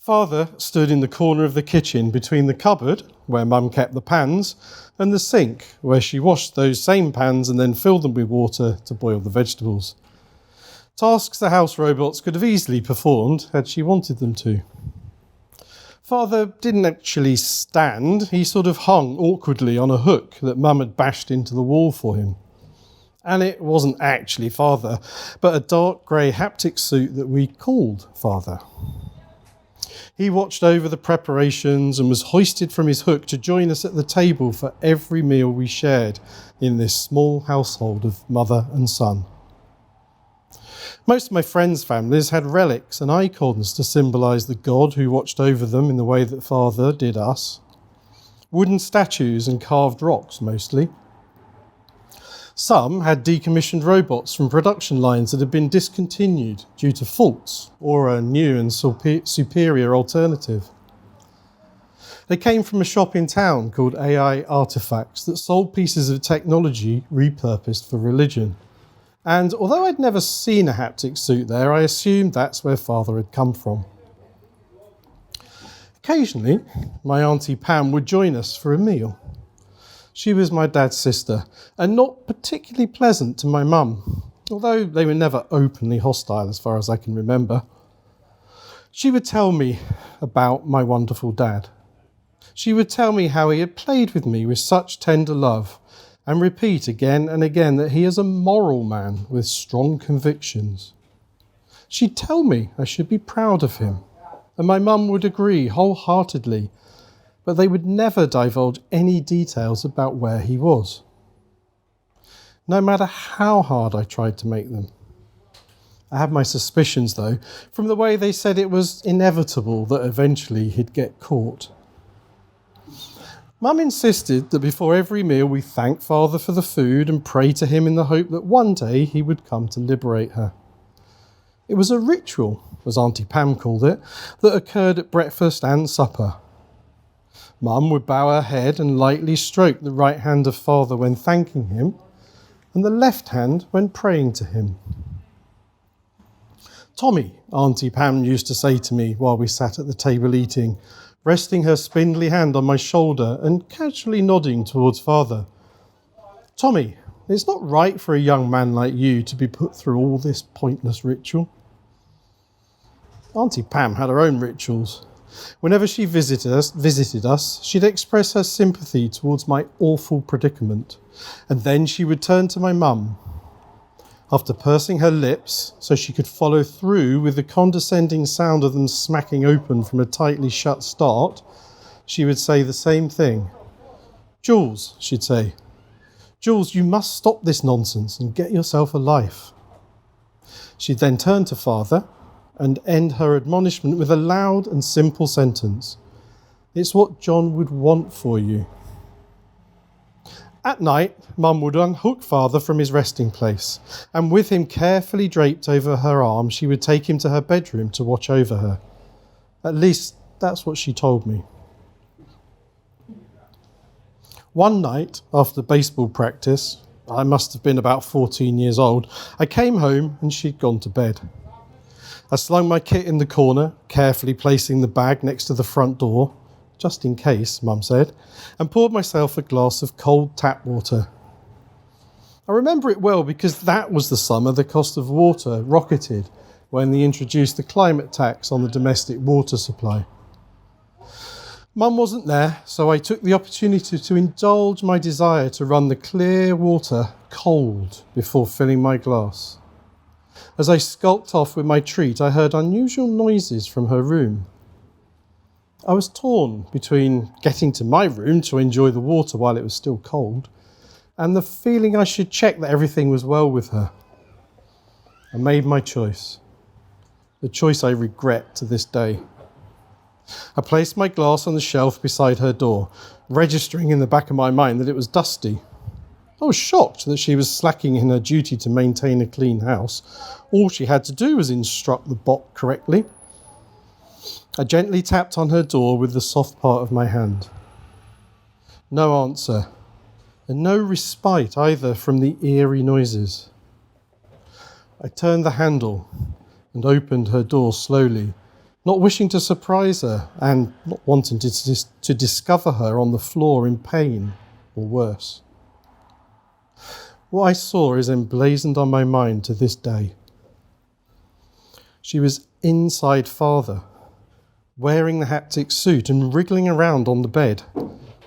Father stood in the corner of the kitchen between the cupboard, where Mum kept the pans, and the sink, where she washed those same pans and then filled them with water to boil the vegetables. Tasks the house robots could have easily performed had she wanted them to. Father didn't actually stand, he sort of hung awkwardly on a hook that Mum had bashed into the wall for him. And it wasn't actually Father, but a dark grey haptic suit that we called Father. He watched over the preparations and was hoisted from his hook to join us at the table for every meal we shared in this small household of mother and son. Most of my friends' families had relics and icons to symbolise the God who watched over them in the way that Father did us. Wooden statues and carved rocks, mostly. Some had decommissioned robots from production lines that had been discontinued due to faults or a new and superior alternative. They came from a shop in town called AI Artifacts that sold pieces of technology repurposed for religion. And although I'd never seen a haptic suit there, I assumed that's where Father had come from. Occasionally, my Auntie Pam would join us for a meal. She was my dad's sister, and not particularly pleasant to my mum, although they were never openly hostile as far as I can remember. She would tell me about my wonderful dad. She would tell me how he had played with me with such tender love, and repeat again and again that he is a moral man with strong convictions. She'd tell me I should be proud of him, and my mum would agree wholeheartedly, but they would never divulge any details about where he was, no matter how hard I tried to make them. I have my suspicions, though, from the way they said it was inevitable that eventually he'd get caught. Mum insisted that before every meal we thank Father for the food and pray to him in the hope that one day he would come to liberate her. It was a ritual, as Auntie Pam called it, that occurred at breakfast and supper. Mum would bow her head and lightly stroke the right hand of Father when thanking him, and the left hand when praying to him. "Tommy," Auntie Pam used to say to me while we sat at the table eating, resting her spindly hand on my shoulder and casually nodding towards Father. "Tommy, it's not right for a young man like you to be put through all this pointless ritual." Auntie Pam had her own rituals. Whenever she visited us, she'd express her sympathy towards my awful predicament, and then she would turn to my mum. After pursing her lips so she could follow through with the condescending sound of them smacking open from a tightly shut start, she would say the same thing. "Jules," she'd say, "Jules, you must stop this nonsense and get yourself a life." She'd then turn to Father and end her admonishment with a loud and simple sentence. "It's what John would want for you." At night, Mum would unhook Father from his resting place, and with him carefully draped over her arm, she would take him to her bedroom to watch over her. At least, that's what she told me. One night, after baseball practice, I must have been about 14 years old, I came home and she'd gone to bed. I slung my kit in the corner, carefully placing the bag next to the front door, just in case, Mum said, and poured myself a glass of cold tap water. I remember it well because that was the summer the cost of water rocketed when they introduced the climate tax on the domestic water supply. Mum wasn't there, so I took the opportunity to indulge my desire to run the clear water cold before filling my glass. As I skulked off with my treat, I heard unusual noises from her room. I was torn between getting to my room to enjoy the water while it was still cold and the feeling I should check that everything was well with her. I made my choice, the choice I regret to this day. I placed my glass on the shelf beside her door, registering in the back of my mind that it was dusty. I was shocked that she was slacking in her duty to maintain a clean house. All she had to do was instruct the bot correctly. I gently tapped on her door with the soft part of my hand. No answer, and no respite either from the eerie noises. I turned the handle and opened her door slowly, not wishing to surprise her and not wanting to discover her on the floor in pain or worse. What I saw is emblazoned on my mind to this day. She was inside Father, wearing the haptic suit and wriggling around on the bed,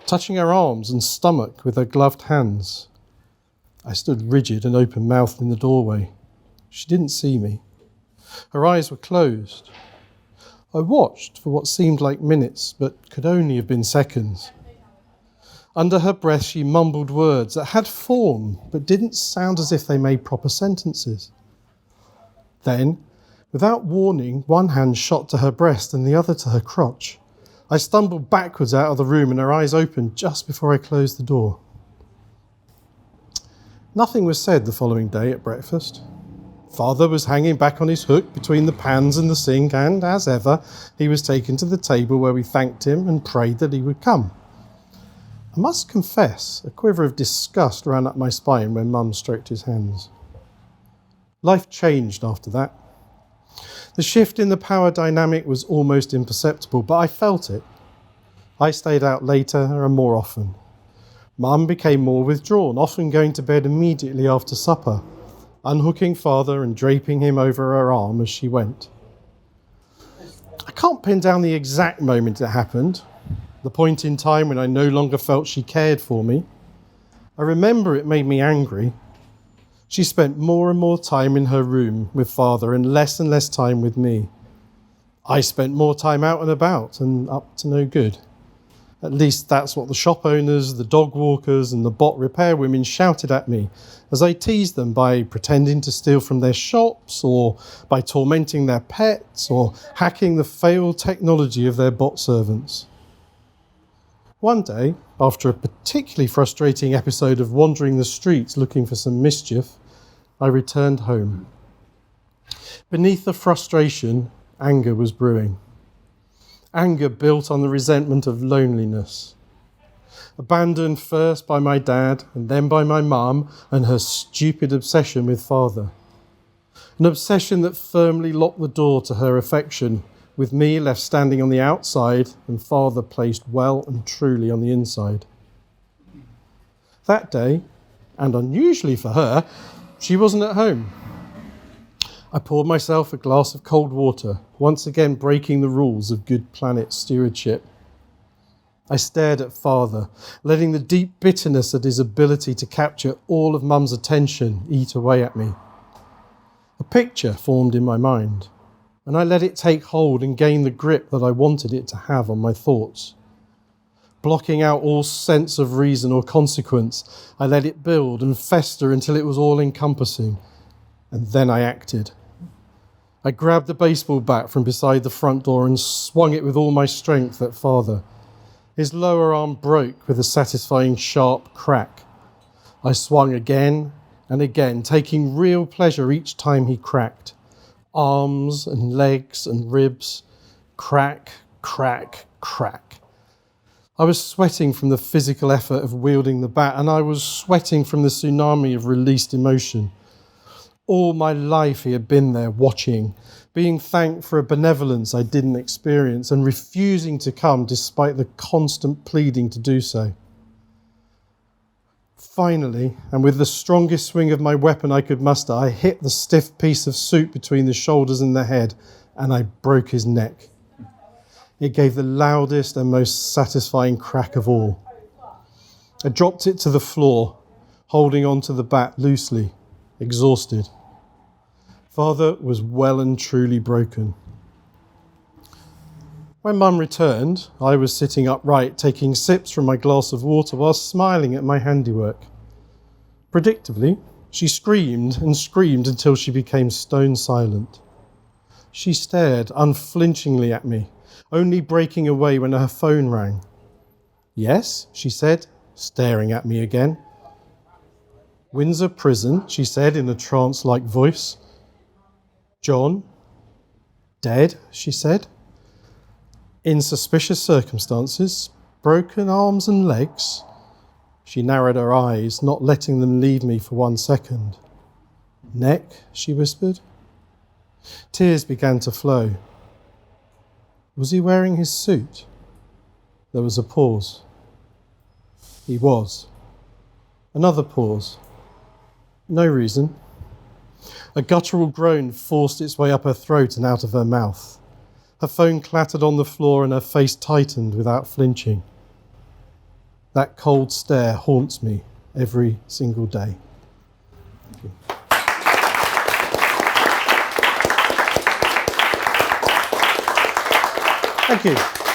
touching her arms and stomach with her gloved hands. I stood rigid and open-mouthed in the doorway. She didn't see me. Her eyes were closed. I watched for what seemed like minutes, but could only have been seconds. Under her breath, she mumbled words that had form, but didn't sound as if they made proper sentences. Then, without warning, one hand shot to her breast and the other to her crotch. I stumbled backwards out of the room and her eyes opened just before I closed the door. Nothing was said the following day at breakfast. Father was hanging back on his hook between the pans and the sink, and, as ever, he was taken to the table where we thanked him and prayed that he would come. I must confess, a quiver of disgust ran up my spine when Mum stroked his hands. Life changed after that. The shift in the power dynamic was almost imperceptible, but I felt it. I stayed out later and more often. Mum became more withdrawn, often going to bed immediately after supper, unhooking Father and draping him over her arm as she went. I can't pin down the exact moment it happened, the point in time when I no longer felt she cared for me. I remember it made me angry. She spent more and more time in her room with Father and less time with me. I spent more time out and about and up to no good. At least that's what the shop owners, the dog walkers and the bot repair women shouted at me as I teased them by pretending to steal from their shops or by tormenting their pets or hacking the failed technology of their bot servants. One day, after a particularly frustrating episode of wandering the streets looking for some mischief, I returned home. Beneath the frustration, anger was brewing. Anger built on the resentment of loneliness. Abandoned first by my dad and then by my mum and her stupid obsession with Father. An obsession that firmly locked the door to her affection, with me left standing on the outside and Father placed well and truly on the inside. That day, and unusually for her, she wasn't at home. I poured myself a glass of cold water, once again breaking the rules of good planet stewardship. I stared at Father, letting the deep bitterness at his ability to capture all of Mum's attention eat away at me. A picture formed in my mind, and I let it take hold and gain the grip that I wanted it to have on my thoughts. Blocking out all sense of reason or consequence, I let it build and fester until it was all-encompassing, and then I acted. I grabbed the baseball bat from beside the front door and swung it with all my strength at Father. His lower arm broke with a satisfying sharp crack. I swung again and again, taking real pleasure each time he cracked. Arms and legs and ribs, crack, crack, crack. I was sweating from the physical effort of wielding the bat, and I was sweating from the tsunami of released emotion. All my life he had been there watching, being thanked for a benevolence I didn't experience and refusing to come despite the constant pleading to do so. Finally, and with the strongest swing of my weapon I could muster, I hit the stiff piece of suit between the shoulders and the head, and I broke his neck. It gave the loudest and most satisfying crack of all. I dropped it to the floor, holding on to the bat loosely, exhausted. Father was well and truly broken. When Mum returned, I was sitting upright, taking sips from my glass of water while smiling at my handiwork. Predictably, she screamed and screamed until she became stone silent. She stared unflinchingly at me, only breaking away when her phone rang. "Yes," she said, staring at me again. "Windsor Prison," she said in a trance-like voice. "John? Dead," she said. "In suspicious circumstances, broken arms and legs." She narrowed her eyes, not letting them leave me for 1 second. "Neck," she whispered. Tears began to flow. Was he wearing his suit? There was a pause. He was. Another pause. No reason. A guttural groan forced its way up her throat and out of her mouth. Her phone clattered on the floor and her face tightened without flinching. That cold stare haunts me every single day. Thank you. Thank you.